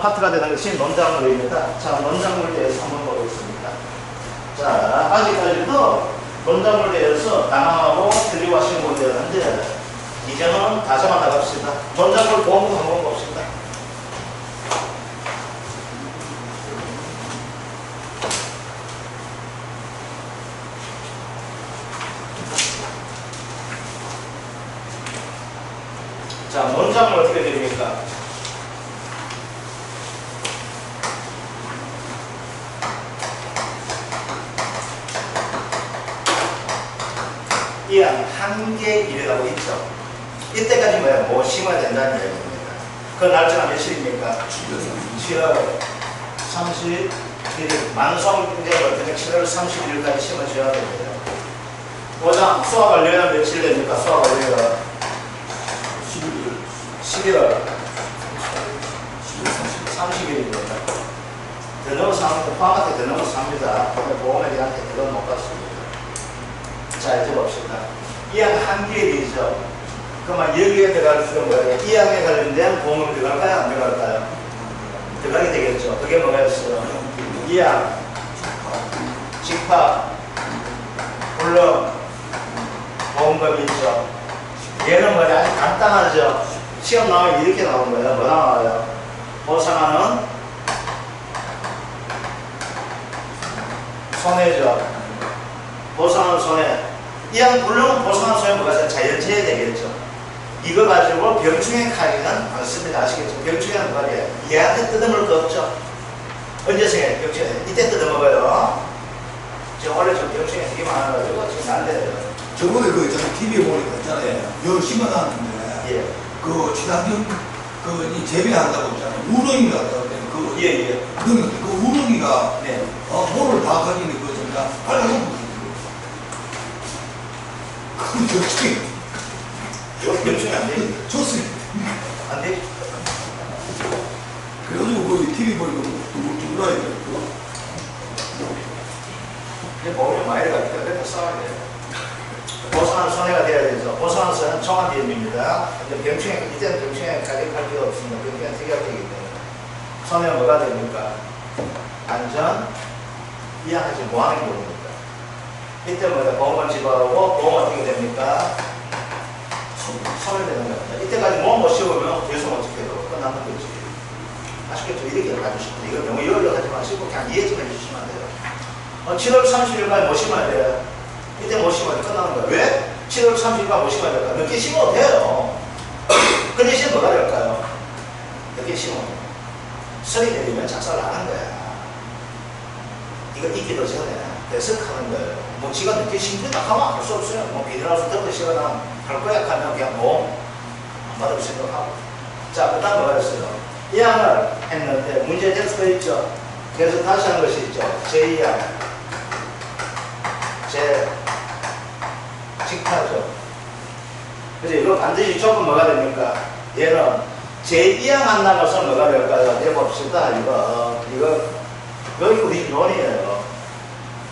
파트가 되는 것이 논작물입니다. 자, 논작물에 대해서 한번 보겠습니다. 자, 아직까지도 논작물에 대해서 당황하고 틀리고 하시는 분이 되는데, 이제는 다시 한번 나갑시다. 논작물 보험부 한번 봅시다. 자, 논작물 어떻게 됩니까? 이항 한계 일이라고 있죠. 이때까지 뭐예요? 뭐 심어야 된다는 얘기입니다. 그 날짜가 며칠입니까? 7월 31일. 만성 이제 어떻게 7월 31일까지 심어줘야 됩니다. 보자, 수학 완료는 며칠 됩니까? 수학 완료가 11월 30일입니다. 더 넘어서 합니다. 포함한테 더 넘어서 합니다. 보험에한테 더 못 갔습니다. 자, 이제 봅시다. 이항 한계일이죠. 그러면 여기에 들어갈 수가 뭐예요? 이항에 관련된 보험이 들어갈까요? 안 들어갈까요? 들어가게 되겠죠. 그게 뭐가 있어요? 이항, 직파, 물론 보험금이 있죠. 얘는 뭐냐? 아주 간단하죠. 시험 나오면 이렇게 나오는 거예요. 뭐 나와요? 보상하는 손해죠. 보상하는 손해. 이항 물론 보상하는 손해 뭐가 있어요? 자연재해 되겠죠. 이거 가지고 병충해 카기는 않습니다. 아시겠죠? 병충해는 뭐가 돼요? 얘한테 뜯어먹을 거 없죠. 언제 생겨요? 병충해. 이때 뜯어먹어요. 지금 원래 저 병충해 되게 많아가지고 지금 안 돼요. 저번에 그 있잖아요. TV에 보니까 있잖아요. 열 심어놨는데. 예. 그 친환경 이 재배한다고 있잖아요. 우렁이가 그 예. 그 우렁이가 네. 모를 다 가지는 그 전가 빨간색 그 병충해. 병충해 안 돼? 좋습니다. 안 돼? 그래가지고 그 TV 보니까 누구라 이거. 이제 보험이 많이 들어가니까 그래서 싸워야 돼요. 보상하는 손해가 돼야 되죠. 보상하는 손해는 종합비용입니다. 근데 병충해, 이때는 병충해 가격할 필요 없습니다. 병충해 특이하게 되기 때문에. 손해가 뭐가 됩니까? 안전, 이항하지 뭐하는 경우입니다. 이때 뭐다? 보험을 지불하고 보험 어떻게 됩니까? 소멸되는 겁니다. 이때까지 뭐 못 씌우면 계속 어떻게 해도 끝나는 거지. 아시겠죠? 이렇게 가주시면 이거 너무 열려하지 마시고 그냥 이해 좀 해주시면 안 돼요. 7월 30일까지 못 심어야 돼요. 이때 못 심어야 끝나는 거예요. 왜? 7월 30일까지 못 심어야 될까요? 늦게 심어도 돼요. 그 대신 뭐가 될까요? 늦게 심어도 설이 내리면 작살을 하는 거야. 이거 익기도 전에 배석하는 거예요. 뭐 지가 늦게 심는다 하면 할 수 없어요. 뭐 비닐하우스 덮어 씌거나 할 거야 하면 그냥 뭐 안 받을 생각하고. 자, 그 다음 뭐가 있어요? 이항을 했는데 문제될 수가 있죠. 그래서 다시 한 것이 있죠. 제2항. 직파죠. 그래서 이거 반드시 조금 뭐가 됩니까? 얘는 제2항 안 나가서 뭐가 될까요? 내봅시다. 이거 여기 우리 논이에요.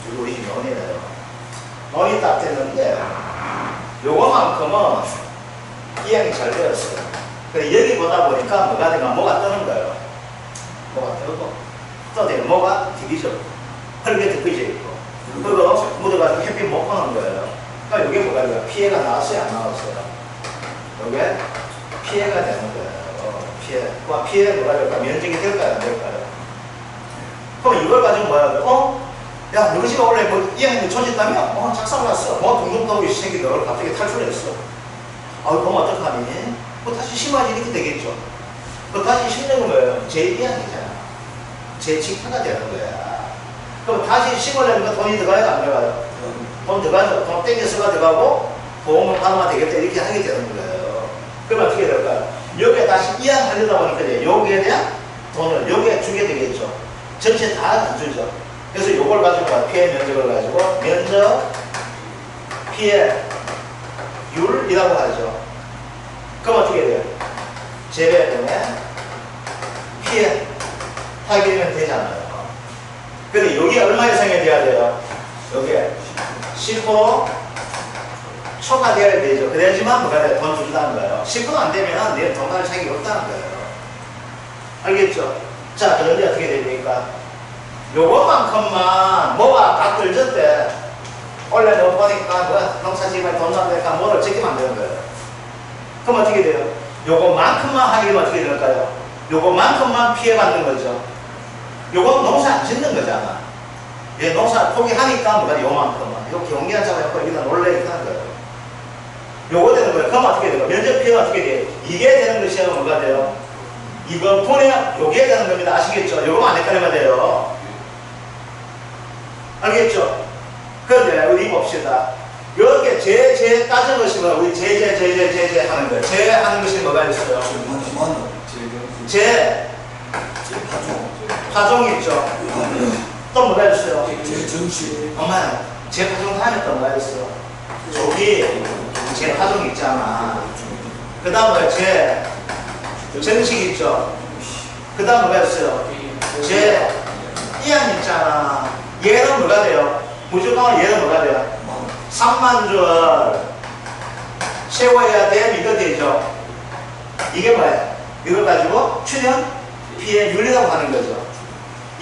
여기 우리 논이에요. 논이 딱 됐는데 요거만큼은 이항이 잘 되었어요. 그래서 여기 보다 보니까 뭐가 되면 뭐가 뜨는 거예요. 뭐가 뜨고 또 뭐가 디비죠. 흙에 덮여져 있고 그거 묻어가지고 햇빛 못 보는 거예요. 그러니까 이게 뭐가 돼요? 피해가 나왔어요? 안 나왔어요? 이게 피해가 되는 거예요. 피해 뭐가 될까? 면적이 될까요? 안 될까요? 그럼 이걸 가지고 뭐야? 야, 너희 집에 원래 뭐 이항이 조졌다며? 작살났어. 뭐 둥둥떠오기 생긴 걸 갑자기 탈출했어. 그럼 어떡하니? 다시 심어야지 이렇게 되겠죠. 다시 심는 건 뭐예요? 제2항이잖아. 제 직파가 되는 거야. 그럼 다시 심으려면 돈이 들어가요? 안 들어가요? 돈 들어가요. 돈 땡겨서가 들어가고 보험을 받으면 되겠다. 이렇게 하게 되는 거예요. 그러면 어떻게 될까요? 여기에 다시 이항 하려다 보니까 여기에 대한 돈을 여기에 주게 되겠죠. 전체 다 안 주죠. 그래서 요걸 가지고 피해 면적을 가지고 면적 피해율이라고 하죠. 그럼 어떻게 돼요? 재배분에 피해 타결이면 되잖아요. 근데 여기 얼마 이상이 돼야 돼요? 여기에 10% 초과되어야 되죠. 그래야지만 뭐가 돼요? 돈 준다는 거예요. 10% 안 되면 내 돈 받을 생각이 없다는 거예요. 알겠죠? 자, 그런데 어떻게 됩니까? 요것만큼만 뭐가 다 떨어졌대. 원래 너 보니까 뭐 농사지만 돈 나니까 뭐를 지키면 안 되는 거예요. 그럼 어떻게 돼요? 요것만큼만 하게 되면 어떻게 될까요? 요것만큼만 피해받는 거죠. 요건 농사 안 짓는 거잖아. 얘 농사 포기하니까 뭐가 요만큼만. 요 경기하자마자 여기다 놀래 이렇게 하는 거예요. 요거 되는 거예요. 그럼 어떻게 돼요? 면적 피해가 어떻게 돼요? 이게 되는 것이 아니라 뭐가 돼요? 이거 분해, 요게 되는 겁니다. 아시겠죠? 요거만 안 헷갈리면 돼요. 알겠죠? 그런데 우리 봅시다. 이렇게 제 따진 것이 뭐야? 우리 제 하는 거예요. 제 하는 것이 뭐가 있어요? 제 파종 있죠? 또 뭐가 있어요? 제 정식. 엄마는 제 파종 다음에 또 뭐가 있어요? 저기 제 파종 있잖아. 그 다음 뭐야? 제 정식 있죠? 그 다음 뭐가 있어요? 제 이안 있잖아. 얘는 뭐가 돼요? 무조건 얘는 뭐가 돼요? 3만 줄 세워야 돼. 이거 되죠? 이게 뭐야? 이걸 가지고 출현 피해 윤리라고 하는 거죠.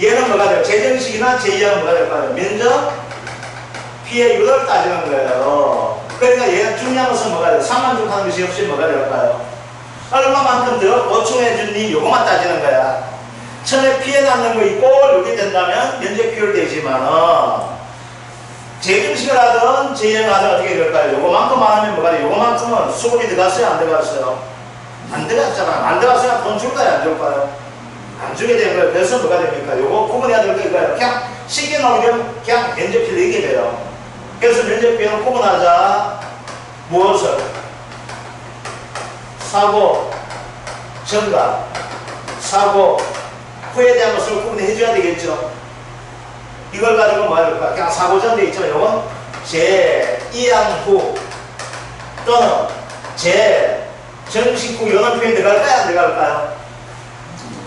얘는 뭐가 돼요? 재정식이나 제2항은 뭐가 될까요? 면적 피해 윤을 따지는 거예요. 그러니까 얘는 중요한 것은 뭐가 돼요? 3만 줄 하는 것이 없이 뭐가 될까요? 얼마만큼 더 보충해 줬니? 요것만 따지는 거야. 처음에 피해 낳는 거 있고 이렇게 된다면 면적 비율 되지만은 재정식을 하든 제2항을 하든 어떻게 될까요? 요거만큼 하면 뭐가 돼요? 요거만큼은 수급이 들어갔어요? 안 들어갔어요? 안 들어갔잖아. 안 들어갔으면 돈 줄까요? 안 줄까요? 안 주게 되는 거예요. 그래서 뭐가 됩니까? 요거 구분해야 될 거예요. 그냥 쉽게 나오게 되면 그냥 면적비를 이게 돼요. 그래서 면적비는 구분하자. 무엇을? 사고, 전가, 사고, 후에 대한 것을 구분해 줘야 되겠죠. 이걸 가지고 뭐 할까? 그냥 사고 전 돼 있죠. 요건 제2항 후 또는 정식 후 연원 표현이 들어갈까요? 안 들어갈까요?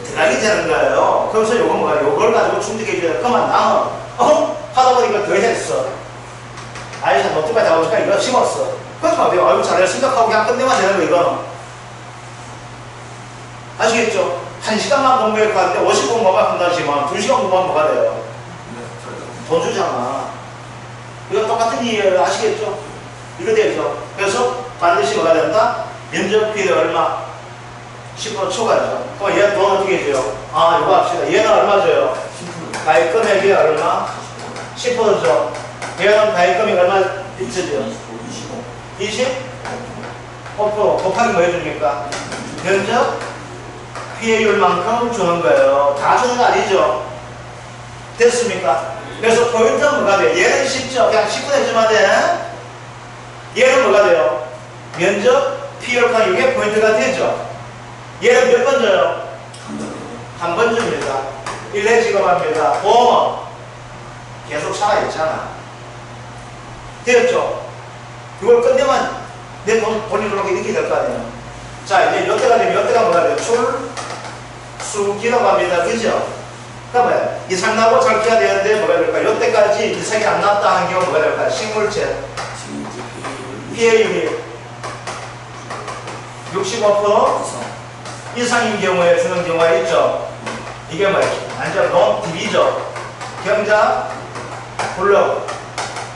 들어가게 되는 거예요. 그래서 요건 뭐가 요걸 가지고 충족해 줘야 돼. 그만 나는 하다 보니까 더 했어. 아이샤 노트까지 잡아보니까 이거 심었어. 그러지 마세요. 아이고 잘해 생각하고 그냥 끝내면 되는 거 이거는. 아시겠죠? 1시간만 공부할 것 같은데 50분 뭐가 한다지만 2시간 공부하면 뭐가 돼요? 돈 주잖아. 이거 똑같은 이유예요. 아시겠죠? 이거 되죠? 그래서 반드시 뭐가 된다? 면적 비율 얼마? 10% 초과죠. 그럼 얘 돈 어떻게 해줘요? 아, 이거 합시다. 얘는 얼마 줘요? 가입 금액이 얼마? 10%죠. 얘는 가입 금액 얼마 있죠? 20? 5% 곱하기 뭐 해줍니까? 면적 피해율만큼 주는 거예요. 다 주는 거 아니죠? 됐습니까? 그래서 포인트는 뭐가 돼요? 얘는 쉽죠? 그냥 10분 해주면 돼. 얘는 뭐가 돼요? 면적 피해율과 이게 포인트가 되죠? 얘는 몇 번 줘요? 한 번 줍니다. 1회 지급합니다. 보험은 계속 살아있잖아. 되었죠? 이걸 끝내면 내 돈 돌리도록 이렇게 될 거 아니에요. 자, 이제 몇 대가 되면 몇 대가 뭐가 돼요? 출수기라고 합니다. 그죠? 그러면 이상 나고 잘해야 되는데 뭐가 될까요? 이때까지 이상이 안 났다 하는 경우 뭐가 될까요? 식물체 피해율이 65% 이상인 경우에 주는 경우가 있죠. 이게 뭐예요? 완전 논 DB죠. 경자, 블록,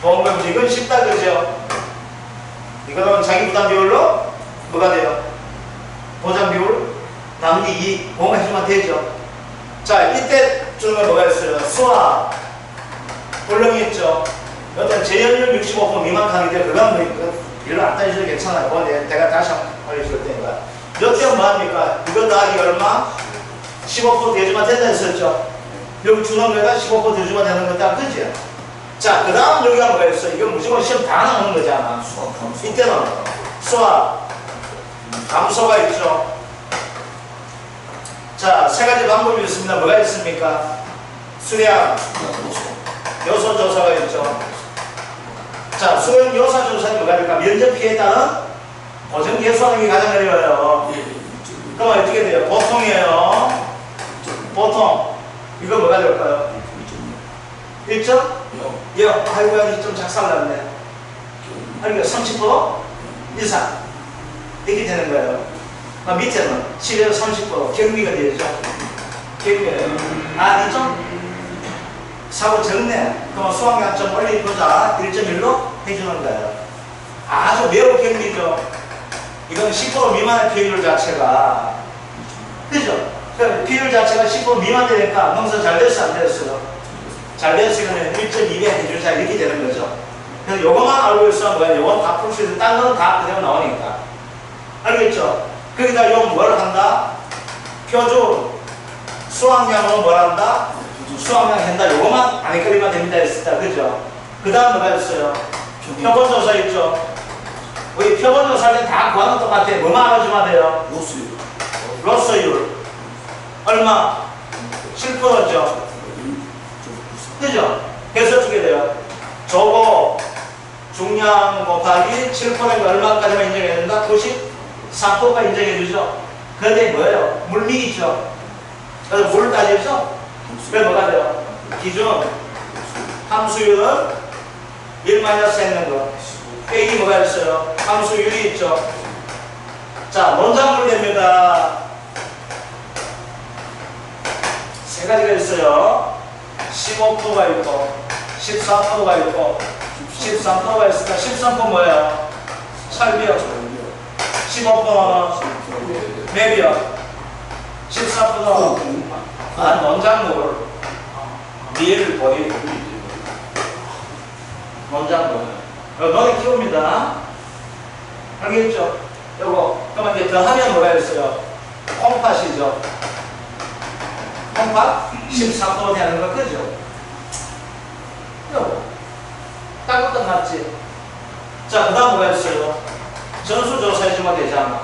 보험금지. 이건 쉽다 그죠? 이거는 자기 부담 비율로 뭐가 돼요? 보장 비율, 남기 2, 보험해주면 되죠. 자, 이때 주는 건 뭐가 있어요? 수화, 블록이 있죠. 여튼 재현율 65% 미만 가는데 그건 뭐 이걸 안 따지셔도 괜찮아요. 그건 내가 다시 한번 알려줄 테니까. 여튼 뭐합니까? 이거 더하기 얼마? 15% 대주만 된다 했었죠. 여기 주는 거가 15% 대주만 되는 거다. 그지? 자, 그 다음 여기가 뭐가 있어? 이거 무조건 시험 다 나오는 거잖아. 이때는 수학, 감소가 있죠. 자, 세 가지 방법이 있습니다. 뭐가 있습니까? 수량, 요소 조사가 있죠. 자, 수량 요소 조사는 뭐가 될까? 면적 피해에 따른 보정 계수하는 게 가장 어려워요. 그럼 어떻게 돼요? 보통이에요. 보통. 이거 뭐가 될까요? 1점? 예, 아이고야, 좀 작살났네. 그러니까 30% 이상. 이렇게 되는 거예요. 밑에는 10에서 30% 경비가 되죠. 기억이에요. 아, 니 좀 사고 적네. 그럼 수학량 좀 올리 보자. 1.1로 해주는 거예요. 아주 매우 경리죠. 이건 10% 미만의 피해율 자체가. 그죠? 피해율 자체가 10% 미만 되니까 농사 잘 됐어, 안 됐어요? 잘 됐으면 1.2배 해주자 이렇게 되는 거죠. 그래서 요거만 알고 있으면 뭐야? 요건 다 풀 수 있어. 딴 거는 다 그대로 나오니까. 알겠죠? 거기다 요 뭘 한다? 표준 수학량으로 뭘 한다? 수학량 한다. 요거만 아니거리만 됩니다 했었다. 그죠? 그 다음 뭐가 있어요? 표본조사 있죠? 우리 표본조사 할 때 다 구하는 똑같아. 뭐만 알아주면 돼요? 로스율. 로스율. 얼마? 7%죠? 그죠? 그래서 어떻게 돼요? 저거 중량 곱하기 7%가 얼마까지만 인정해야 된다? 93%가 인정해주죠? 그런데 뭐예요? 물미 있죠? 그래서 물 따지죠? 그래 뭐가 돼요? 기준 함수율은 1 마이너스 했는 거. 빼기 뭐가 있어요? 함수율이 있죠? 자, 논산물 됩니다. 세 가지가 있어요. 15%가 있고 14%가 있고 13%가 있으니까 13% 뭐예요? 설비요. 15%는 맵이요. 14%는 논작물 밀 보리 논작물 논에 키웁니다. 알겠죠? 요거 그러면 이제 더하면 뭐가 있어요? 콩팥이죠. 콩팥 13% 되는 거 그죠? 요거 딱 끝났지? 자, 그 다음 뭐가 있어요? 전수조사해주면 되잖아.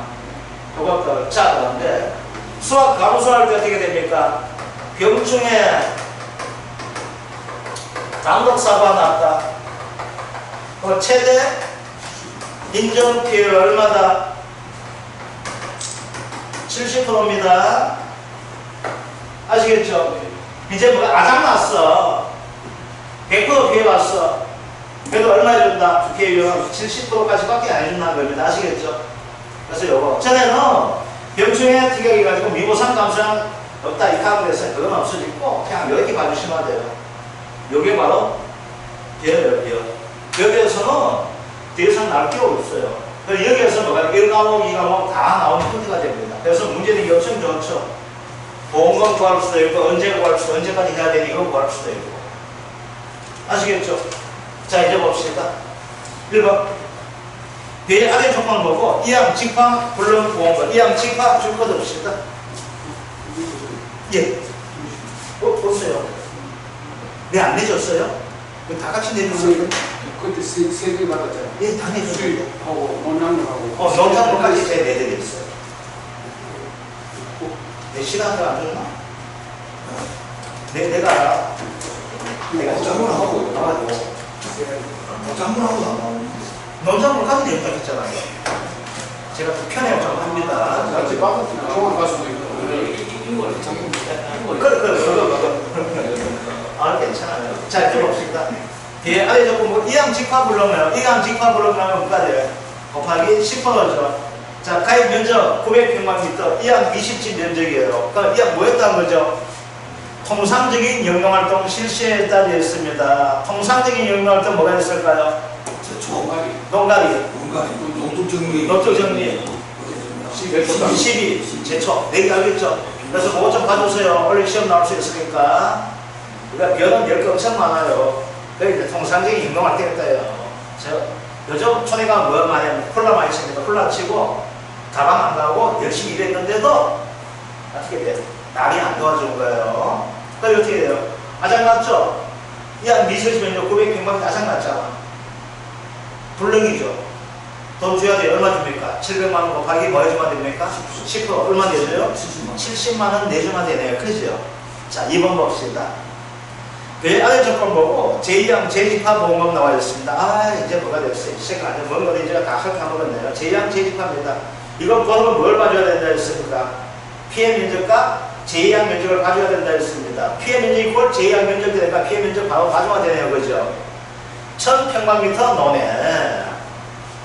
요것들 짜는데 수학 가로수할 때 어떻게 됩니까? 병충해 당독사고가 났다. 최대 인정 피해율 얼마다? 70%입니다. 아시겠죠? 이제 뭐가 아작났어. 100% 피해 봤어. 그래도 얼마 해준다? 피해율은 70%까지 밖에 안 해준다는 겁니다. 아시겠죠? 그래서 요거 전에는 병충해 특약이 가지고 미보상 감소량 없다 이 카드를 했어요. 그건 없어지고 그냥 이렇게 봐주시면 돼요. 요게 바로 비어요. 여기에서는 뒤에서는 나올 게 없어요. 그래서 여기에서 뭐가 1과목, 2과목 다 나오는 힌트가 됩니다. 그래서 문제는 이게 엄청 좋죠. 보험금 구할 수도 있고 언제 구할 수도 언제까지 해야 되니 이거 구할 수도 있고. 아시겠죠? 자, 이제 봅시다. 1번 뒤에 아래 조건을 보고 이항 직파 불능 보험금 이항 직파 줄 것 없습니다. 예. 보세요. 네, 안 내줬어요? 다 같이 내줬어요. 그때 세 개 받았잖아요. 예, 다 내줬어요. 수입하고 논산물하고. 논산물까지 제가 내드렸어요. 내 시간도 안 줬나? 내가 짬물하고 나가지고 짬물하고 나가고 논산물까지 내줬다 했잖아요. 제가 좀 편애를 좀 합니다. 같이 받았지. 그만 갈 수도 있고. 아, 괜찮아요. 자, 이제 봅시다. 뒤에 아래 조건 이항 직파 불러면 이항 직파 불러면 뭐가 돼요? 곱하기 10%죠. 자, 가입 면적 900평방미터 이항 20집 면적이에요. 그럼 이항 뭐 했다는 거죠? 통상적인 영농활동 실시에 따라 있습니다. 통상적인 영농활동 뭐가 있을까요? 농가리, 농토정리, 농토정리, 12, 제초, 내기 알겠죠? 그래서 그거 좀 봐주세요. 원래 시험 나올 수 있으니까. 우리가 변은 10개 엄청 많아요. 그게 이제 통상적인 영농할 때였다요. 요즘 초내가 뭐 많이 하면 콜라 많이 칩니다. 콜라 치고 가방 안 가고 열심히 일했는데도 어떻게 돼요? 날이 안 도와주는 거예요. 그럼 어떻게 돼요? 아작났죠? 야, 미세지면요 900평방이 아작났잖아. 불능이죠. 돈 줘야 돼. 얼마 줍니까? 700만 원 곱하기 뭐 해주면 됩니까? 10% 얼마 내줘요? 70만 원 내주면 되네요. 그죠? 자, 2번 봅시다. 그 아래 조건 보고 제2항 재집합 보험금 나와 있습니다. 아, 이제 뭐가 됐어요? 시간 안 돼. 뭔가 이제 다 헐까먹었네요. 제2항 재집합입니다. 이건 보험은 뭘 봐줘야 된다 했습니까? 피해 면적과 제2항 면적을 봐줘야 된다 했습니다. 피해 면적이 꼴 제2항 면적이 되니까 피해 면적 바로 봐줘야 되네요. 그죠? 1000평방미터 논에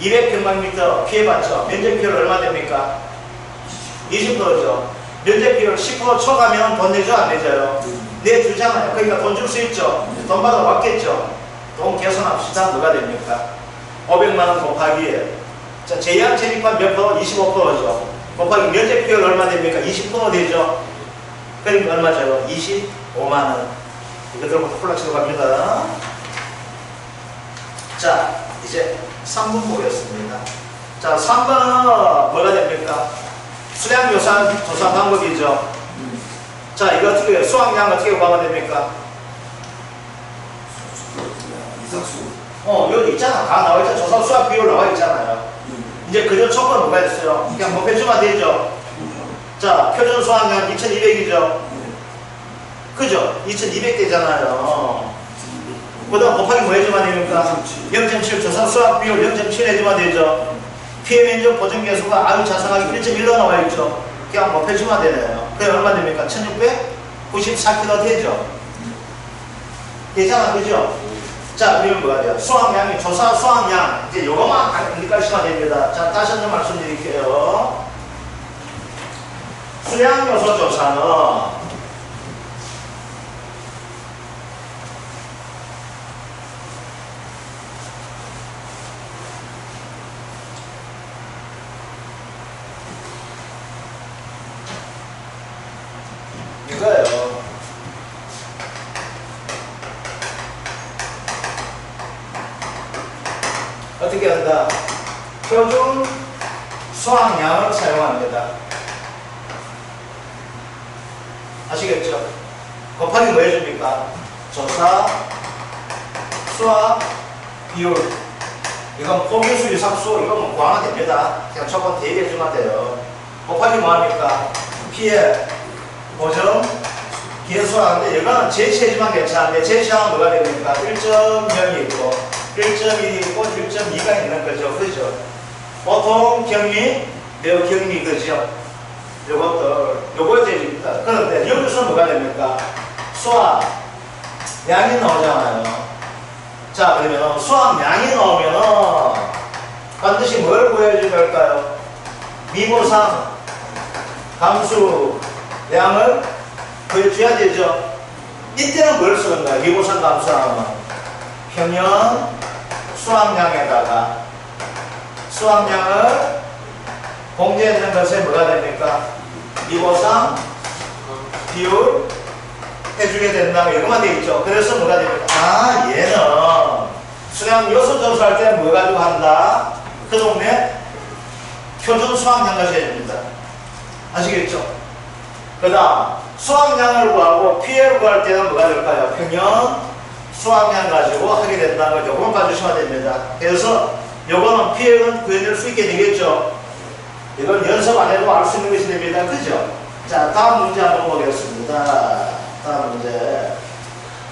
200평방미터 피해봤죠? 면적 피해율 얼마 됩니까? 20%죠. 면적 비율 10% 초과면 돈 내줘 안 내줘요? 내주잖아요. 그러니까 돈 줄 수 있죠. 돈 받아 왔겠죠. 돈 계산합시다. 뭐가 됩니까? 500만 원 곱하기 자 제한 재직한 몇 프로? 25%죠. 곱하기 면적 비율 얼마 됩니까? 20% 되죠. 그러니까 얼마죠? 25만 원. 이것들부터 플러치로 갑니다. 자 이제 3분 보겠습니다. 자 3번은 뭐가 됩니까? 수량 조사 방법이죠. 자 이거 어떻게 해요? 수확량 어떻게 구하면 됩니까? 이삭수. 여기 있잖아. 다 나와 있잖아. 조사 수확 비율 나와 있잖아요. 이제 그저 조건 뭐가 있어요? 그냥 뭐 해주면 되죠. 자 표준 수확량 2200이죠. 그죠? 2200 되잖아요. 그 다음 곱하기 뭐 해주면 됩니까? 0.7 조사 수확 비율 0.7 해주면 되죠. 피해 면적 보정 계수가 아유 자상하게 1.1로 나와 있죠. 그냥 뭐 해주면 되네요. 그게 얼마 됩니까? 1694kg 되죠. 되잖아, 그죠? 자, 그러면 뭐가 돼요? 수확량이 조사 수확량 이제 요거만 안기까지만 됩니다. 자, 다시 한 번 말씀드릴게요. 수량 요소 조사는 이거예요. 어떻게 한다? 표준 수확량을 사용합니다. 아시겠죠? 곱하기 뭐 해줍니까? 조사, 수확, 비율. 이건 포기수, 유삭수, 이건 뭐 구하면 됩니다. 그냥 조건 대비해주면 돼요. 곱하기 뭐 합니까? 피해, 보정, 계수하는데 이거는 제시해주면 괜찮은데 제시하면 뭐가 됩니까? 1.0이 있고 1.1이 있고 1.2가 있는 거죠. 그죠? 보통 경리, 매우 경리 그죠? 요것도 제시입니다. 그런데 여기서 뭐가 됩니까? 수확, 양이 나오잖아요. 자, 그러면 수확량이 나오면은 반드시 뭘 구해줘야 될까요? 미보상, 감수, 양을 구해줘야 되죠. 이때는 뭘 쓰는 거야? 미보상 감수하면 평면 수확량에다가 수확량을 공제했는 것에 뭐가 됩니까? 미보상 비율 해주게 된다고 이거만 돼 있죠. 그래서 뭐가 됩니까? 아, 얘는 수량 요소 조사할 때 뭐 가지고 한다? 그 동네 표준 수확량 가지고 해줍니다. 아시겠죠? 그 다음 수확량을 구하고 피해를 구할 때는 뭐가 될까요? 평년 수확량 가지고 하게 된다는 걸 요거만 봐주시면 됩니다. 그래서 요거는 피해는 구해낼 수 있게 되겠죠. 이건 연습 안 해도 알 수 있는 것이 됩니다. 그죠? 자, 다음 문제 한번 보겠습니다. 다음 문제.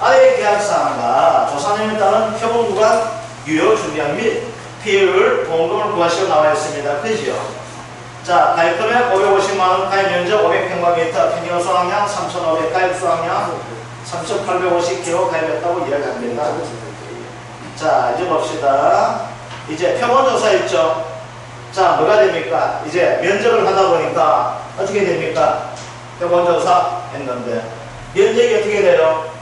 아래 계약사항과 조사내용에 따른 표본 구간 유효 중량 및 피해율 보험금을 구하시고 나와 있습니다. 그죠? 자, 가입 금액 550만원, 가입 면적 500평방미터, 평균 수확량 3,500, 가입 수확량 3,850kg 가입했다고 이야기합니다. 자, 이제 봅시다. 이제 표본조사 있죠? 자, 뭐가 됩니까? 이제 면적을 하다 보니까 어떻게 됩니까? 표본조사 했는데 면적이 어떻게 돼요?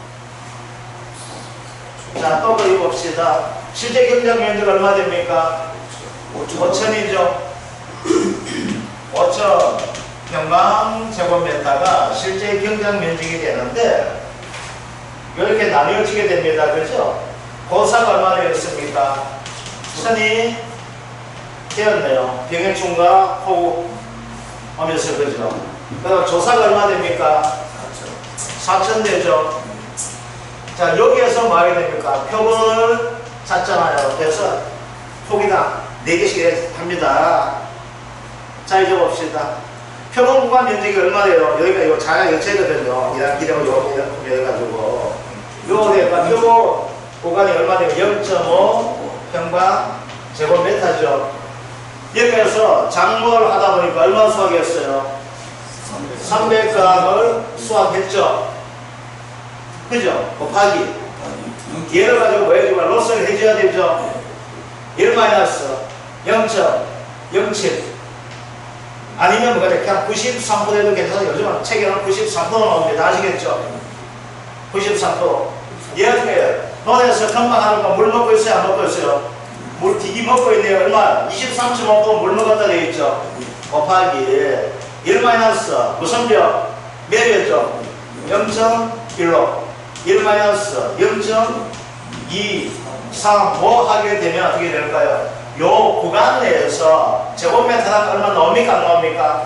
자, 또 그리 봅시다. 실제 경작 면적 얼마 됩니까? 5천이죠. 5천 평방제곱미터가 실제 경작 면적이 되는데 이렇게 나뉘어지게 됩니다. 그죠? 고사가 얼마 되었습니까? 1000이 되었네요. 병해충과 호흡 하면서 그죠? 그다음 조사가 얼마 됩니까? 4천 되죠. 자, 여기에서 뭐 하게 됩니까? 표본을 찾잖아요. 그래서 폭이당 4개씩 합니다. 자, 이제 봅시다. 표본 구간 면적이 얼마 돼요? 여기가 이거 자가 여체거든요. 이랑 기대고 요거 해가지고. 요거니까 표본 구간이 얼마 되면 0.5 평방 제곱미터죠. 여기에서 작목을 하다 보니까 얼마 수확했어요? 300g을 수확했죠. 그죠? 곱하기. 얘를 가지고 뭐 해주면 로스를 해줘야 되죠. 1 마이너스 0.07. 아니면 뭐가 돼? 그냥 93%도 괜찮아요. 요즘은 책에는 93% 나옵니다. 아시겠죠? 93%. 얘한테 논에서 건강하는 거 물 먹고 있어요? 안 먹고 있어요? 물 디기 먹고 있네요. 얼마? 23.5% 물 먹었다 되어 있죠? 곱하기 1 마이너스 무슨 몇? 몇 배죠? 0.1로 1 마이너스 0.235 하게 되면 어떻게 될까요? 요 구간 내에서 제곱미터당 얼마 나옵니까? 안 나옵니까?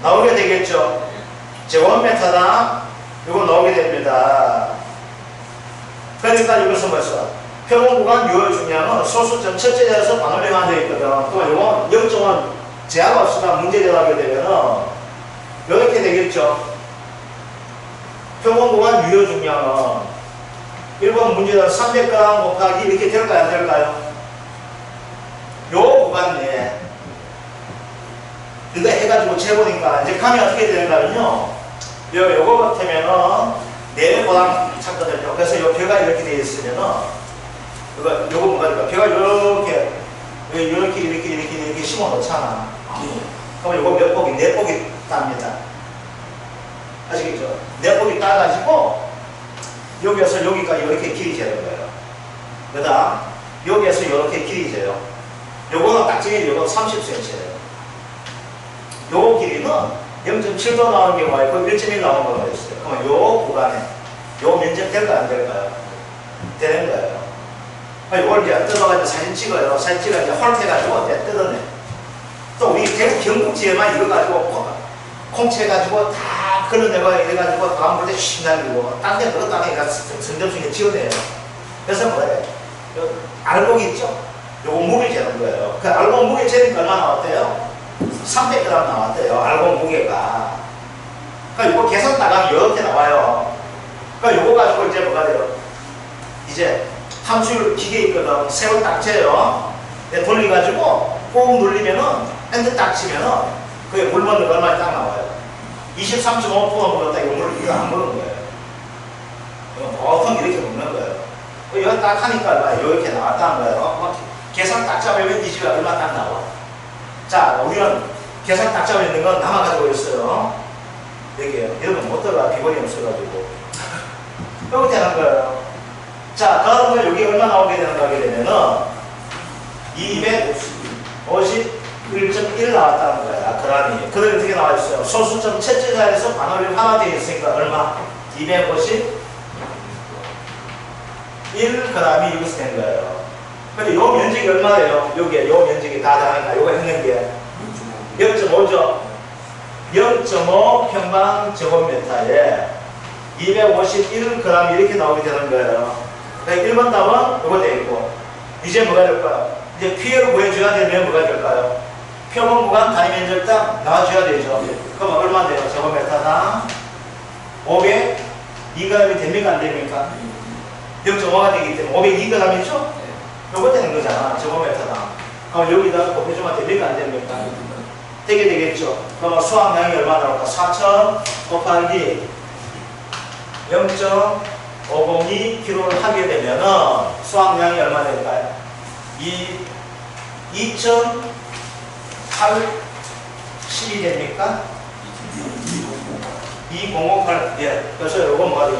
나오게 되겠죠? 제곱미터당 이거 나오게 됩니다. 그러니까 이것은 벌써 표본 구간 유효 중량은 소수점 첫째 자에서 반올림만 되어 있거든. 그럼 이건 0.1 제약 없이가 문제 대답하게 되면은 이렇게 되겠죠. 표본 구간 유효 중량은 1번 문제는 300g 곱하기 이렇게 될까요? 안 될까요? 요 구간 내에 이거 해가지고 재보니까 이제 감이 어떻게 되는가면요. 요거 같으면은 4배보다 찾거든요. 그래서 요 벼가 이렇게 되어 있으면은 요거 뭐가 될까? 벼가 이렇게 심어 놓잖아. 그럼 요거 몇 폭이? 4폭이 답니다. 아시겠죠? 4폭이 따가지고 여기에서 여기까지 이렇게 길이 재는 거예요. 그 다음 여기에서 이렇게 길이 재요. 요거는 딱 정해져. 요거 30cm예요. 요 길이는 0.7도 나오는 경우가 있고 1.1 나오는 경우가 있어요. 그러면 요 구간에 요 면적 될까요? 안 될까요? 되는 거예요. 요걸 이제 뜯어가지고 사진 찍어요. 사진 찍어서 홀태가지고 이제 뜯어내. 또 우리 대구 경북지에만 이거 가지고 콩채가지고 다 걸어내고 이래가지고 다음 볼 때 신나고 딴 데 그것도 안 해가 선점수에 지어내요. 그래서 뭐예요? 알곡이 있죠? 요거 무게 재는 거예요. 그 알곡 무게 재니까 얼마 나왔대요? 300g 나왔대요. 알곡 무게가. 그러니까 이거 계산 나가면 이렇게 나와요. 그러니까 요거 가지고 이제 뭐가 돼요? 이제 함수율 기계 있거든. 세번 딱 재요. 돌려가지고 꾹 누르면은 핸드 딱 치면은 그게 물 먹는 거 얼마 딱 나와요. 23.5% 먹었다. 이거 안 먹은 거예요. 보통 이렇게 먹는 거예요. 이거 딱 하니까 얼마 이렇게 나왔다는 거예요. 계산 딱 잡으면 이 집에 얼마 딱 나와. 자, 우리는 계산 딱 잡아 있는 건 남아가지고 있어요. 여기에요. 여러분 못 들어가. 비번이 없어가지고. 이렇게 되는 거예요. 자, 다음은 여기 얼마 나오게 되는가 하게 되면은 251.1 나왔다는 거야. 그람이. 그럼 어떻게 나와 있어요? 소수점 첫째 자리에서 반올림 하나 되어 있으니까 얼마? 251g이 여기서 된 거예요. 근데 요 면적이 얼마예요? 여기에 요 면적이 다 다니까 요거 했는 게 0.5죠. 0.5 평방제곱미터에 251g 이렇게 나오게 되는 거예요. 그러니까 1번 답은 요거 되어 있고 이제 뭐가 될까요? 이제 P를 구해줘야 되면 뭐가 될까요? 표본 구간 단위 면적당 나와줘야 되죠. 그럼 얼마 돼요? 제곱미터당 502g이 됩니까? 안 됩니까? 0.5가 되기 때문에 502g이죠? 요거 되는 거잖아. 제곱미터당. 그럼 여기다가 곱해주면 됩니까? 안 됩니까? 되게 되겠죠. 그럼 수확량이 얼마 나올까? 4,000 곱하기 0.502kg를 하게 되면은 수확량이 얼마 될까요? 2,080이 됩니까? 2008. 예. 그래서 요거 뭐가 돼?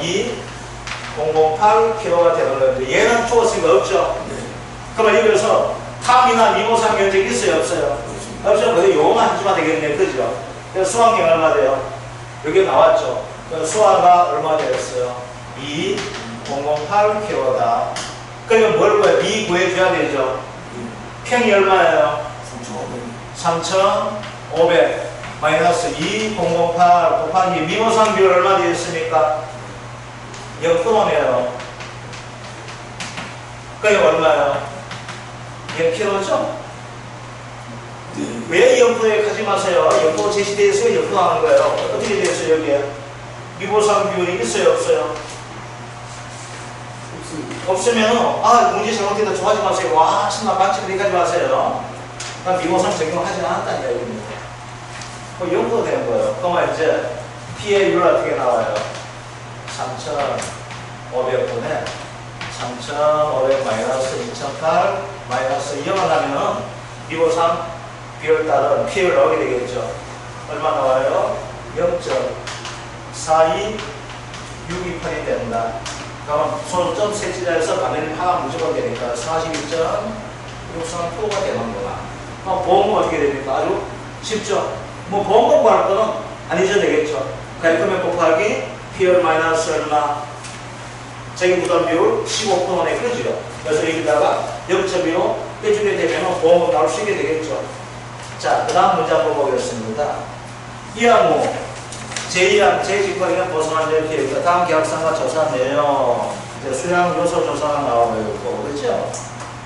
2008kg가 되는 건데 얘는 죽었으니까 없죠. 그러면 여기서 탐이나 미모상 면적이 있어요? 없어요? 없죠. 그래서 요거만 해주면 되겠네. 그죠? 그래서 수확량이 얼마 돼요? 여기 나왔죠. 그래서 수화가 얼마 되었어요? 2008kg다. 그러면 뭘 구해요? 미 구해줘야 되죠. 평이 얼마예요? 3,500 마이너스 2008 곱하기 미모상 비율 얼마 되었습니까? 0%네요. 그게 얼마예요? 0kg죠? 왜 0%에 가지 마세요? 0% 제시되어 있어요? 0% 하는 거예요. 어떻게 되어 있어요? 여기에? 미모상 비율이 있어요? 없어요? 없으면 문제 잘못되다 좋아하지 마세요. 와 신나 박치고 이렇게 하지 마세요. 난 미모상 적용하지 않았다는 이야기입니다. 0% 되는 거예요. 그러면 이제 P의 비율 어떻게 나와요? 3,500분에 3,500 마이너스 2,008 마이너스 0을 하면은 미모상 비율 따른 P를 넣게 되겠죠. 얼마 나와요? 0.42628이 된다. 그러면 소점 셋째자에서 가면이 하나 무조건 되니까 41.632가 되는 거나. 그럼 보험은 어떻게 됩니까? 아주 쉽죠. 뭐 보험 공부할 거는 안 잊어야 되겠죠. 가입금액 곱하기 P열 마이너스 얼마? 자기부담 비율 15%네, 그죠? 그래서 여기다가 0.25 빼주게 되면 보험금 나올 수 있게 되겠죠. 자, 그 다음 문제 한번 보겠습니다. 이 항목 제2항 제2거리가 벗어난 이렇게 있다. 다음 계약상과 조사 내용 이제 수량 요소 조사가 나오고 그렇죠?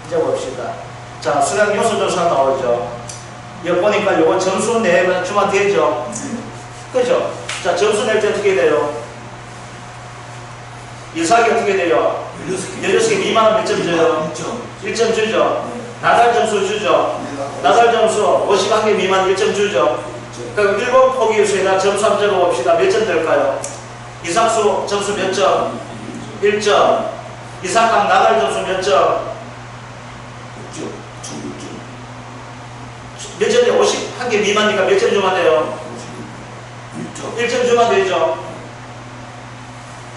이제 봅시다. 자, 수량 요소 조사 나오죠. 여기 보니까 요거 점수 내면 주면 되죠? 그죠? 자, 점수 낼 때 어떻게 돼요? 이사하기 어떻게 돼요? 16개 미만은 몇 점 줘요? 1점 주죠. 나달 점수 주죠. 나달 점수 51개 미만 1점 주죠. 그럼 1번 포기수에다 점수 한번 적어봅시다. 몇 점 될까요? 이상수 점수 몇 점? 1점. 이상강 나달 점수 몇 점? 몇 점이요? 51개 미만이니까 몇 점 주면 돼요? 1점 주면 되죠.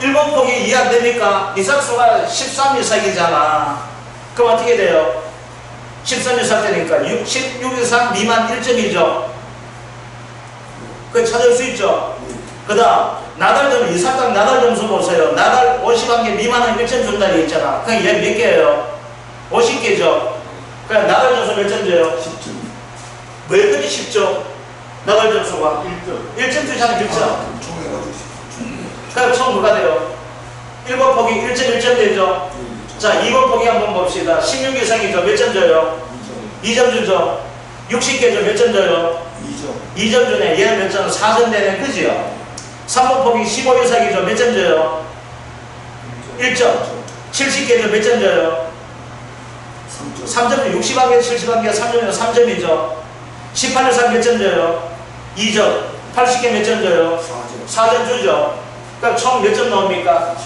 1번 포기 이해 안 됩니까? 이상수가 13 이상이잖아. 그럼 어떻게 돼요? 13 이상 되니까 16 이상 미만 1점이죠. 그거 찾을 수 있죠. 그 다음 나달 점수 이상강 나달 점수 보세요. 나달 51개 미만은 1점 준다고 했잖아. 그럼 얘 몇 개예요? 50개죠. 그럼 나달 점수 몇 점 줘요? 10점. 왜 그리 10점? 나달 점수가 1점 주잖아. 1점. 그럼 총 뭐가 돼요? 1번 포기 1.1점 되죠? 자, 2번 포기 한번 봅시다. 16 이상이죠? 몇 점 줘요? 2점 주죠? 60개죠? 몇 점 줘요? 2점 주네. 얘는 몇 점? 4점 되네. 그지요? 3번 포기 15 이상이죠? 몇 점 줘요? 1점. 70개죠? 몇 점 줘요? 3점. 60개, 70개, 3점이면 3점이죠? 18 이상 몇 점 줘요? 2점. 80개 몇 점 줘요? 4점 주죠? 그럼 총 몇 점 나옵니까?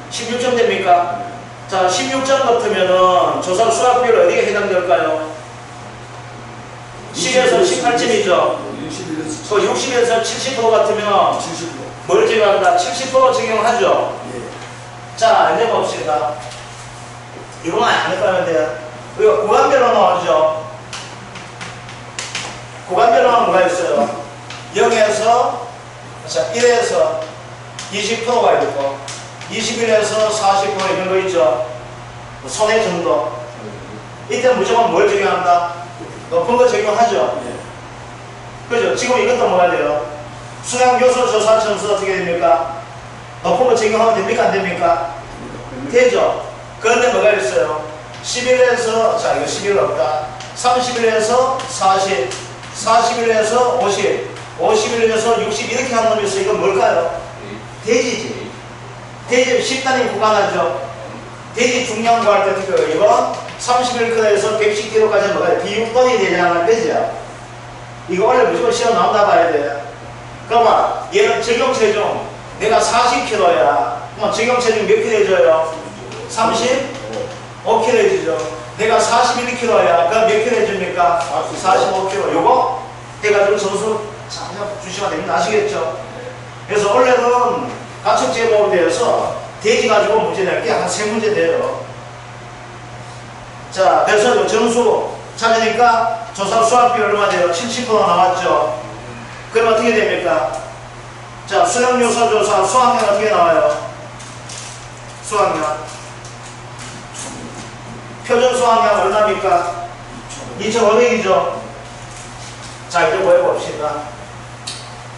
16점 됩니까? 자, 16점 같으면은 조사 수학 비율 어디에 해당될까요? 10에서 18점이죠. 그 60에서 70% 같으면 뭘 적용한다? 70% 적용하죠. 자, 이제 봅시다. 이거만 안 헷갈리면 돼요. 이거 구간별로 나오죠. 구간별로는 뭐가 있어요? 0에서, 자, 1에서 20%가 있고, 21에서 40% 이런 거 있죠. 손해 정도. 이때 무조건 뭘 적용한다? 높은 거 적용하죠. 그죠? 지금 이것도 뭐가 돼요? 수량 요소 조사 점수 어떻게 됩니까? 높은 거 적용하면 됩니까? 안 됩니까? 되죠. 그런데 뭐가 있어요? 11에서, 자, 이거 11 없다. 31에서 40, 41에서 50, 51에서 60 이렇게 하는 놈이 있어. 이건 뭘까요? 돼지지. 돼지 10단위 구간하죠. 돼지 중량 구할 때 어떻게 해요? 이건 31kg에서 110kg까지 뭐가 비육돈이 되잖아. 그죠? 이거 원래 무조건 시험 나온다 봐야 돼. 그러면 얘는 적용 체중 내가 40kg야. 그럼 적용 체중 몇 kg 해줘요? 35kg 해주죠. 내가 41kg야. 그럼 몇 kg 해줍니까? 45kg. 요거 해가지고 점수 주시면 됩니다. 아시겠죠? 그래서 원래는 가축 제목에 대해서 돼지 가지고 문제 낼 게 한 3문제 돼요. 자, 그래서 점수 찾으니까 조사 수학비 얼마 돼요? 70% 나왔죠. 그럼 어떻게 됩니까? 자, 수능 요소 조사 수학량 어떻게 나와요? 수학량 표준 수학량 얼마입니까? 2,500이죠. 자, 이제 뭐 해봅시다.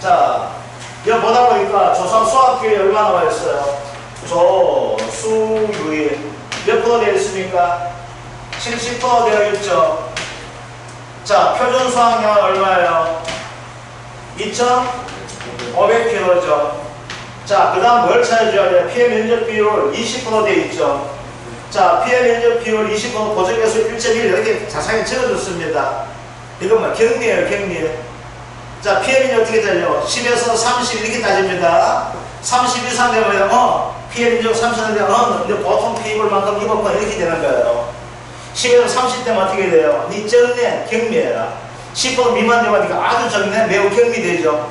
자, 이거 보다 보니까 조사 수학비율이 얼마 나와 있어요? 조수율이 몇 프로 되어 있습니까? 70% 되어 있죠. 자, 표준 수학량 얼마예요? 2,500kg죠. 자, 그 다음 뭘 찾아줘야 돼요? 피해 면적 비율 20% 되어 있죠. 자, 피해 면적 비율 20% 고정계수 1.1 이렇게 자세히 적어줬습니다. 이건 뭐 경리예요, 경리. 자, 피해 면적 어떻게 되죠? 10에서 30 이렇게 따집니다. 30 이상 되면 피해 면적 30 되면 근데 보통 피해볼 만큼 입었고 이렇게 되는 거예요. 10에서 30대면 어떻게 돼요? 니 적내 경미해라. 10% 미만 되면 니가 아주 적내 매우 경미되죠.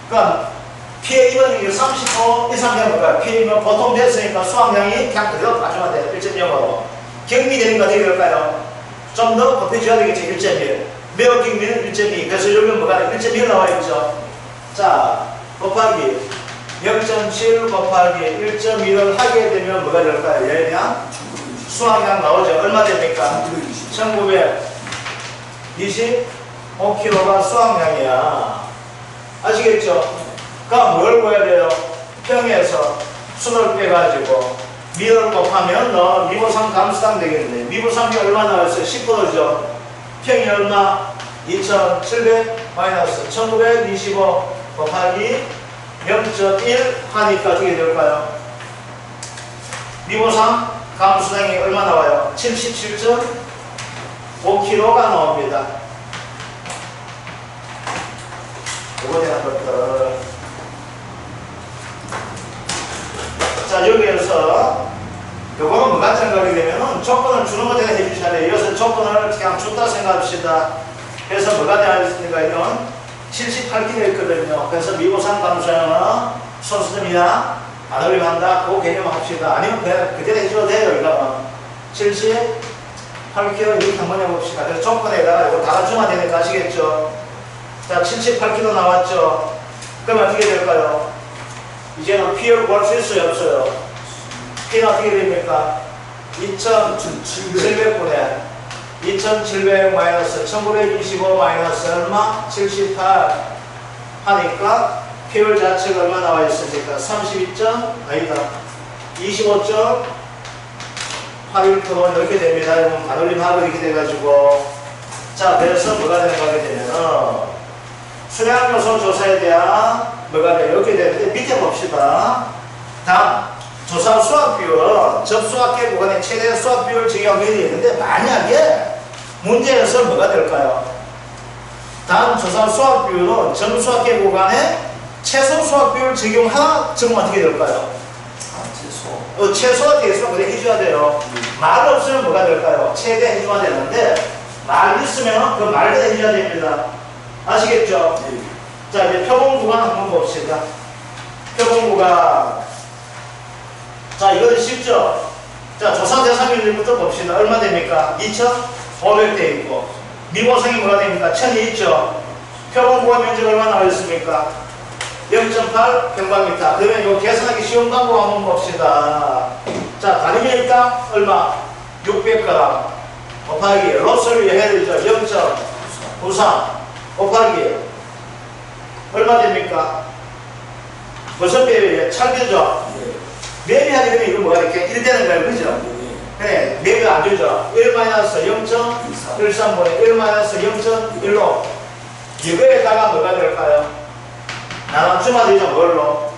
그러니까 피해 입은 게 30% 이상 되는 거야. 피해 입으면 보통 됐으니까 수학량이 그냥 그대로 가져가면 돼요. 1.0으로. 경미되는 거 어떻게 될까요? 좀 더 높여줘야 되겠죠. 1.1. 매우 경미는 1.2. 그래서 여기 뭐가 1.1 나와 있죠. 자, 곱하기 0.7 곱하기 1.1을 하게 되면 뭐가 될까요? 얘랑 수학량 나오죠. 얼마 됩니까? 1925kg가 수학량이야. 아시겠죠? 그럼 뭘 구해야 돼요? 평에서 수를 빼가지고 미를 곱하면 너 미분상 감수당 되겠네. 미분상이 얼마 나왔어요? 10%죠. 평이 얼마? 2700 마이너스 1925 곱하기 0.1 하니까 어떻게 될까요? 미분상 감수당이 얼마 나와요? 77.5kg가 나옵니다. 요거 대한 것들. 자, 여기에서 요거는 뭐가 생각이 되면은 조건을 주는 거 제가 해주셔야 돼요. 이것은 조건을 그냥 줬다 생각합시다. 그래서 뭐가 되어있습니까? 이건 78kg 있거든요. 그래서 미분상 감수량은 소수점이나 안 올림한다. 그 개념 합시다. 아니면 그냥 그대로 해줘도 돼요. 이거는 78kg 이렇게 한번 해봅시다. 그래서 조건에다가 이거 다 갖추면 되니까 아시겠죠? 자, 78kg 나왔죠? 그러면 어떻게 될까요? 이제는 P를 구할 수 있어요? 없어요? P는 어떻게 됩니까? 2700분의 2700 마이너스 1925 마이너스 얼마? 78 하니까 P율 자체가 얼마 나와 있습니까? 25.81% 이렇게 됩니다. 그러면 반올림하고 이렇게 돼가지고 자, 그래서 뭐가 되는 거게 되면 수량 요소 조사에 대한 뭐가 돼요? 이렇게 되는데 밑에 봅시다. 다음 조사 수학 비율 접수학계 구간의 최대 수학 비율 적용이 되는데 만약에 문제에서 뭐가 될까요? 다음 조사 수학 비율은 점수학계 구간의 최소 수학 비율 적용하나 적용 어떻게 될까요? 최소. 최소가 되겠으면 그래 해줘야 돼요. 말 없으면 뭐가 될까요? 최대 해줘야 되는데 말 있으면 그 말대로 해줘야 됩니다. 아시겠죠? 네. 자, 이제 표본 구간 한번 봅시다. 표본 구간. 자, 이거는 쉽죠? 자, 조사 대상률부터 봅시다. 얼마 됩니까? 2,500대 있고. 미보성이 뭐가 됩니까? 1,000이 있죠? 표본 구간 면적 얼마 나와 있습니까? 0.8 평방미터. 그러면 이거 계산하기 쉬운 방법 한번 봅시다. 자, 다리밀당 얼마? 600g. 곱하기 로스를 해야 되죠? 0.93 곱하기 얼마 됩니까? 무슨 배율이에요? 찰교죠? 매비하게 되면 이거 뭐가 이렇게 1 되는 거예요. 그죠? 네, 매비가 안 되죠? 1-0.13분의 1-0.1로 이거에다가 뭐가 될까요? 나눠주면 되죠? 뭘로?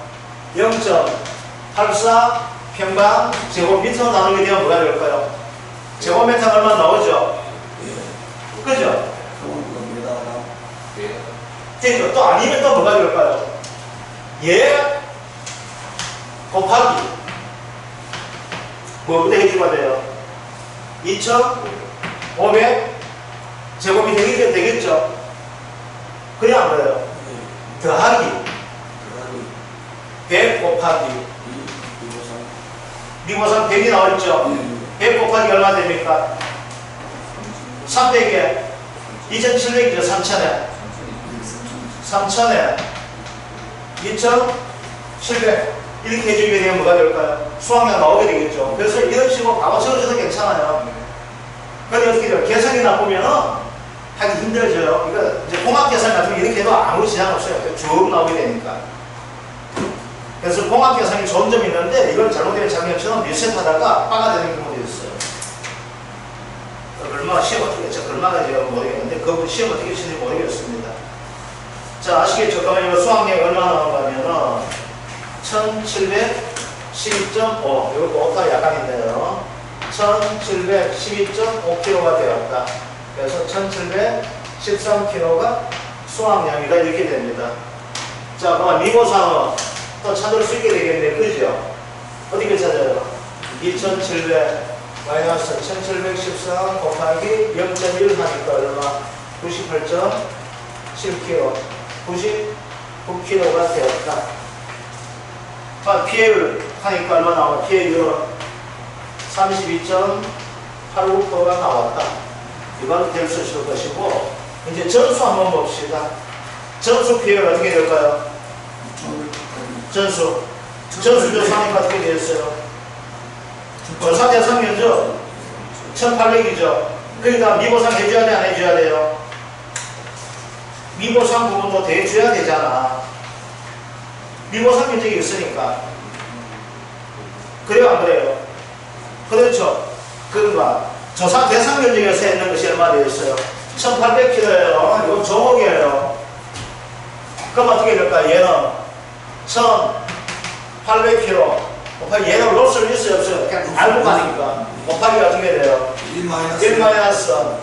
0.84 평방 제곱미터 나누게 되면 뭐가 될까요? 제곱미터 얼마 나오죠? 그죠? 되죠? 또 아니면 또 뭐가 될까요? 얘 곱하기 뭐부터 해주면 돼요? 2,500 제곱미터 되겠죠? 그냥 안 그래요? 더하기 100 곱하기 미고상 100이 나와있죠? 100 곱하기 얼마 됩니까? 300에 2700이죠? 3000에 3000에 2700 이렇게 해주게 되면 뭐가 될까요? 수학량 나오게 되겠죠? 그래서 이런 식으로 바로 적어줘도 괜찮아요. 근데 어떻게 돼요? 계산이 나쁘면은 하기 힘들어져요. 이거 이제 공학 계산 같은 거 이렇게 해도 아무 지장 없어요. 쭉 나오게 되니까. 그래서 공학 계산이 좋은 점이 있는데 이걸 잘못되면 작년처럼 리셋하다가 빠가 되는 경우도 있어요. 얼마나 시험 어떻게 했죠? 얼마나 제가 모르겠는데 그 시험 어떻게 치는지 모르겠습니다. 자, 아시겠죠? 그러면 이거 수학량이 얼마 나오는가 하면은 1712.5 이것도 오타가 약간 있네요. 1712.5kg가 되었다. 그래서 1713kg가 수학량이다 이렇게 됩니다. 자, 그럼 미고상은 또 찾을 수 있게 되겠네. 그죠? 어떻게 찾아요? 2700 마이너스 1713 곱하기 0.1 하니까 얼마? 98.7kg 99kg가 되었다. PL 하니까 얼마 나와? PL 32.89%가 나왔다. 이건 될 수 있을 것이고, 이제 전수 한번 봅시다. 전수 PL 어떻게 될까요? 전수 조사하니까 어떻게 되었어요? 조사 대상 면적 1800이죠. 그러니까 미보상 해줘야 돼, 안 해줘야 돼요? 미보상 부분도 대줘야 되잖아. 미보상 면적이 있으니까. 그래요, 안 그래요? 그렇죠. 그러니까 조사 대상 면적에서 있는 것이 얼마 되었어요? 1800kg예요. 이건 종목이에요. 그럼 어떻게 될까? 얘는 1800kg 곱하기 얘는 로스를 있어요, 없어요? 그냥 알고 가니까 곱하기가 어떻게 돼요? 1 마이너스 0.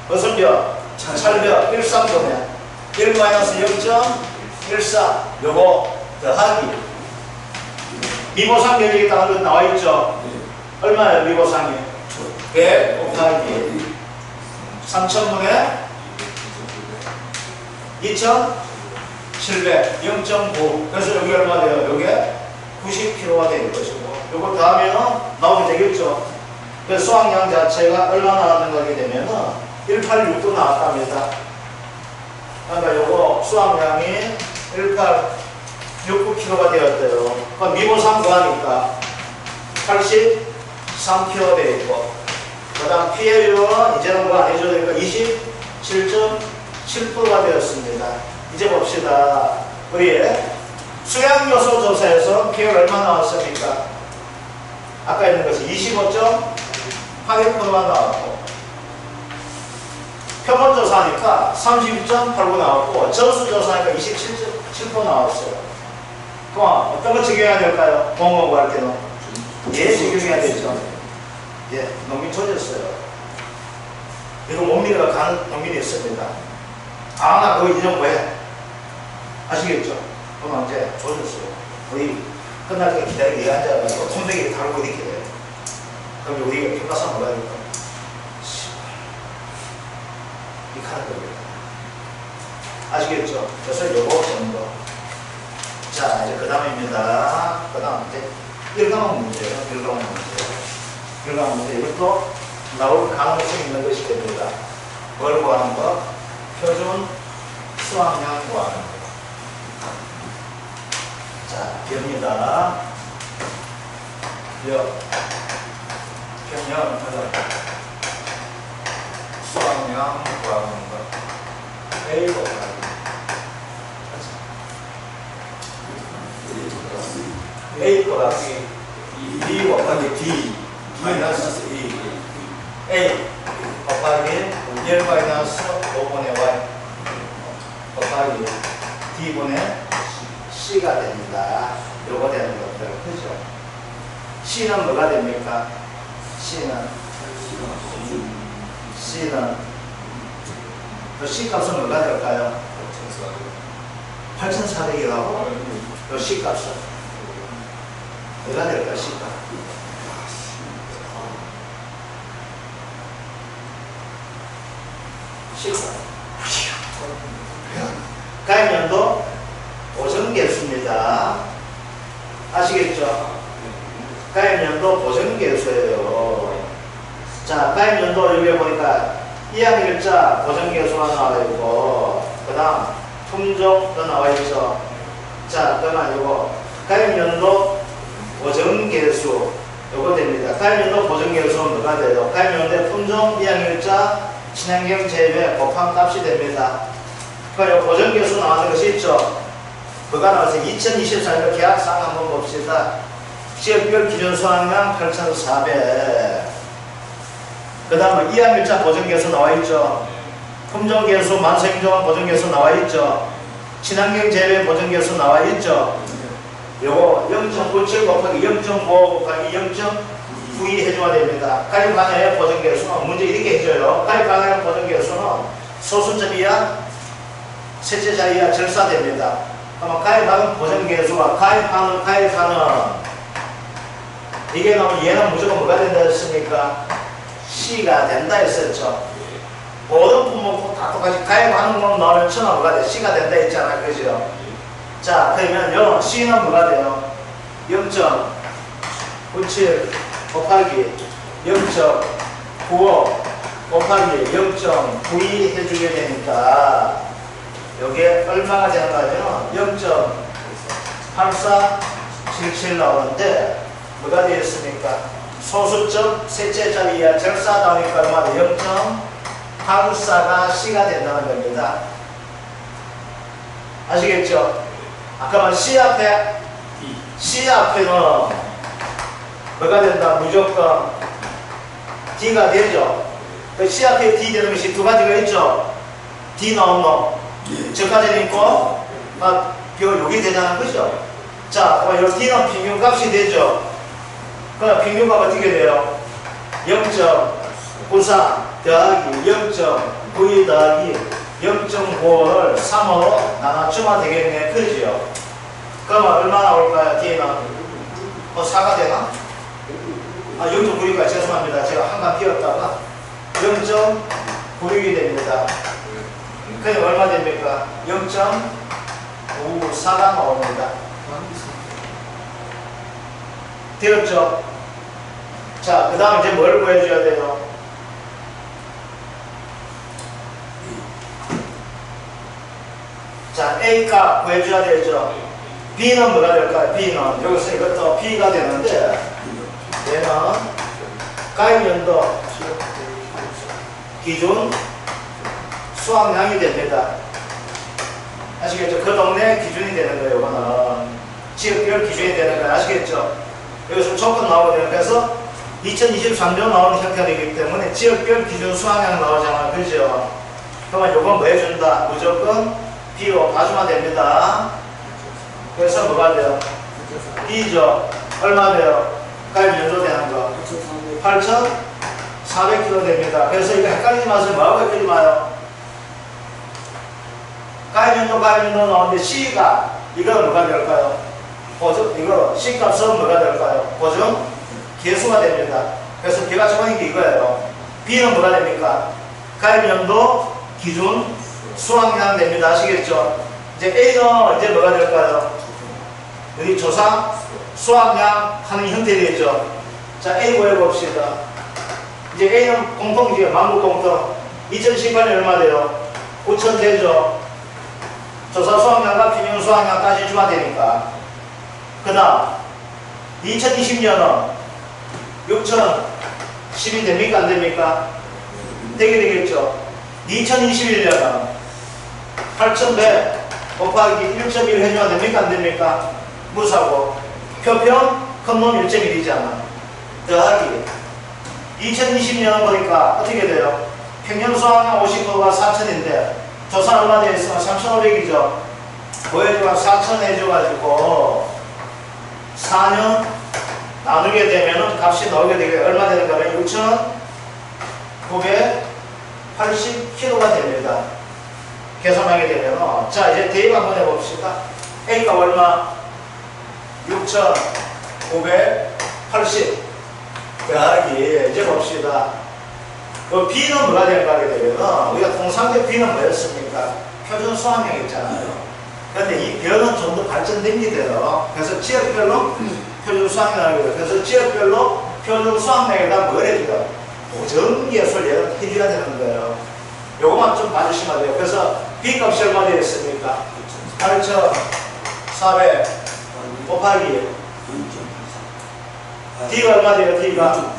무슨죠? 찰벽 13분에 1 마이너스 0.14 요거 더하기 미보상 면적이 있다는 거 나와있죠? 얼마예요 미보상이? 100 곱하기 3000분의 2700 0.9 그래서 여기 얼마 돼요? 요게 90kg가 될 것이고 요거 더하면 나오면 되겠죠? 그래서 수확량 자체가 얼마 나왔는가 하게 되면은 186도 나왔답니다. 그러니까 요거 수확량이 1869kg가 되었대요. 그럼 미보상 구하니까 83kg 되어 있고, 그 다음 PL은 이제는 뭐 안 해줘야 되니까 27.7%가 되었습니다. 이제 봅시다. 우리의 수양요소 조사에서 PL 얼마 나왔습니까? 아까 있는 것이 25.81%가 나왔고, 표본조사하니까 32.89 나왔고, 전수조사하니까 27.7% 나왔어요. 그럼 어떤 거 적용해야 될까요? 공업 구할 때는 적용해야 되죠. 농민 조졌어요. 이거 못 밀어가 가는 농민이 있습니다. 나 그거 이전 뭐해? 아시겠죠? 그럼 이제 조졌어요. 우리 끝날 때 기다리게 앉아가지고 손대기 달고 이렇게 돼요. 그럼 우리가 평가상 뭐가 될까? 이렇게 하는 겁니다. 아시겠죠? 그래서 요거 정도. 자, 이제 그 다음입니다. 그 다음 이제 1과목 문제예요. 1과목 문제. 1과목 문제. 이것도 나올 가능성이 있는 것이 됩니다. 뭘 구하는 거? 표준 수확량 구하는 거. 자, 기억입니다. 평형 수확량 구하는 거. A 곱하기 A 곱하기 B 곱하기 D 마이너스 E A 곱하기 1 마이너스 5분의 Y 곱하기 D분의 C가 됩니다. 요거 되는 것들. 그죠? C는 뭐가 됩니까? C는 그 C 값은 뭐가 될까요? 8,400이라고? 요 C 값은 뭐가 될까? C 값. 가입연도 보정계수입니다. 아시겠죠? 가입연도 보정계수예요. 자, 가입연도 여기 보니까 이항일자 보정계수가 나와있고, 그 다음 품종도 나와있죠. 자, 그러면 이거 가입연도 보정계수 요거 됩니다. 가입연도 보정계수는 뭐가 돼요? 가입연도의 품종, 이항일자, 친환경 재배 곱한 값이 됩니다. 그러니까 보정계수 나오는 것이 있죠. 그가 나와서 2024년 계약상 한번 봅시다. 지역별 기준 수확량 8,400. 그 다음에 이항일자 보정계수 나와있죠. 품종계수, 만생종 보정계수 나와있죠. 친환경 재배 보정계수 나와있죠. 요거 0.97 곱하기 0.5 곱하기 0.92 해줘야 됩니다. 가입 가능한 보정계수는 문제 이렇게 해줘요. 가입 가능한 보정계수는 소수점 이하, 셋째 자 이하 절사됩니다. 그러면 가입하는 보정계수가 가입하는 이게 나오면 얘는 무조건 뭐가 된다 했습니까? C가 된다 했었죠. 모든 분모고 다 똑같이 가입하는 건 나오면 처음 뭐가 돼? C가 된다 했잖아. 그죠? 자, 그러면 요 C는 뭐가 돼요? 0.97 곱하기 0.95 곱하기 0.92 해주게 되니까 요게 얼마가 되는 거냐면 0.8477 나오는데 뭐가 되겠습니까? 소수점 셋째 자리 이하 절사 나오니까 얼마나 0.84가 C가 된다는 겁니다. 아시겠죠? 아까 C 앞에는 뭐가 된다? 무조건 D가 되죠. 그 C 앞에 D 되는 것이 두 가지가 있죠. D 나온 놈, 저까지는 있고, 여기 되자는 거죠. 자, 그럼 이 D는 평균값이 되죠. 그럼 평균값 어떻게 돼요? 0.94 더하기 0.92 더하기 0.5를 3으로 나눠주면 되겠네. 그죠? 그러면 얼마 나올까요? D는? 4가 되나? 0.96가 죄송합니다. 제가 한간 비웠다가 0.96이 됩니다. 그럼 얼마 됩니까? 0.54가 나옵니다. 되었죠? 자, 그 다음 이제 뭘 구해줘야 돼요? 자, A 값 구해줘야 되죠? B는 뭐가 될까요? B는 여기서 이것도 B가 되는데 얘는 가입연도 기준 수확량이 됩니다. 아시겠죠? 그 동네 기준이 되는 거예요. 이거는 지역별 기준이 되는 거예요. 아시겠죠? 여기서 조건 나오거든요. 그래서 2023년 나오는 형태이기 때문에 지역별 기준 수확량 나오잖아요. 그죠? 그러면 이건 뭐 해준다? 무조건 B로 봐주면 됩니다. 그래서 뭐가 돼요? B죠? 얼마 돼요? 가입 연도 되는 거 8,400kg 됩니다. 그래서 이거 헷갈리지 마세요. 뭐하고 헷갈리지 마요? 가입 연도 나오는데 C가 이거는 뭐가 될까요? 보증, 이거 C 값은 뭐가 될까요? 보증 개수가 됩니다. 그래서 개가 정하는 게 이거예요. B는 뭐가 됩니까? 가입 연도 기준 수확량 됩니다. 아시겠죠? 이제 A는 이제 뭐가 될까요? 여기 조사 수확량 하는 형태 되겠죠. 자, A 구해봅시다. 이제 A는 공통이죠. 만국 공통. 2018년 얼마 돼요? 9,000 되죠. 조사 수확량과 평균 수확량까지 주면 되니까. 그 다음 2020년은 6,010이 됩니까? 안 됩니까? 되게 되겠죠. 2021년은 8,100 곱하기 1.1 해주면 됩니까? 안 됩니까? 무사고 표평 큰놈 1.1이잖아. 더하기 2020년 보니까 어떻게 돼요? 평균 수확량 50%가 4,000인데 조사 얼마 되어 있으면 3,500이죠. 보여주면 4,000 해줘가지고 4년 나누게 되면은 값이 나오게 되게 얼마 되는가 하면 6,980kg가 됩니다. 계산하게 되면 자 이제 대입 한번 해봅시다. A가 얼마? 6,980 더하기 이제 봅시다. 그 B는 뭐가 될까 하게 되면 우리가 통상적 B는 뭐였습니까? 표준 수확량 있잖아요. 그런데 이 별은 좀 더 발전됩니다. 그래서 지역별로 표준 수확량을 하게 돼요. 그래서 지역별로 표준 수확량에다 뭘 해줘요? 보정기술을 얘가 해줘야 되는 거예요. 요것만 좀 봐주시면 돼요. 그래서 B 값이 얼마 되겠습니까? 8,400 곱하기 D가 얼마 돼요? D가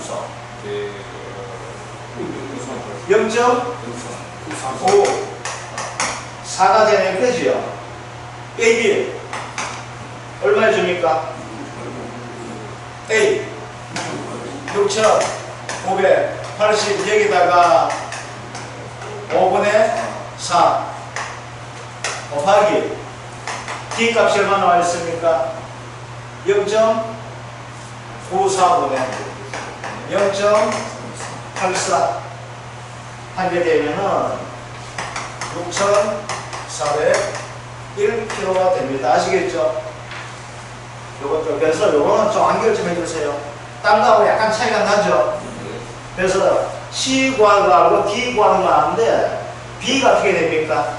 0.54가 되는 거지요. AB 얼마 해줍니까? A 6,580 여기다가 5분의 4 곱하기 D 값이 얼마 나와 있습니까? 0.94분의 0.84 하게 되면은 6,401kg가 됩니다. 아시겠죠? 요것도 그래서 요거는 좀 안결 좀 해주세요. 딴 거하고 약간 차이가 나죠. 그래서 C 구하고 D 구하는 거 아는데 B가 어떻게 됩니까?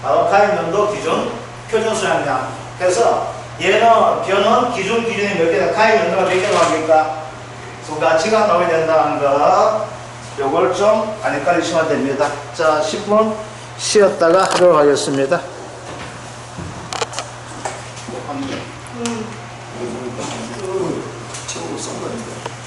바로 가입연도 기준 표준 수량량. 그래서 얘는 B는 기준이 몇 개다? 가입연도가 몇 개로 합니까? 두 가지가 나와야 된다는 거. 요걸 좀 안 헷갈리시면 됩니다. 자, 10분 쉬었다가 하도록 하겠습니다. 최고로 싼 거니까.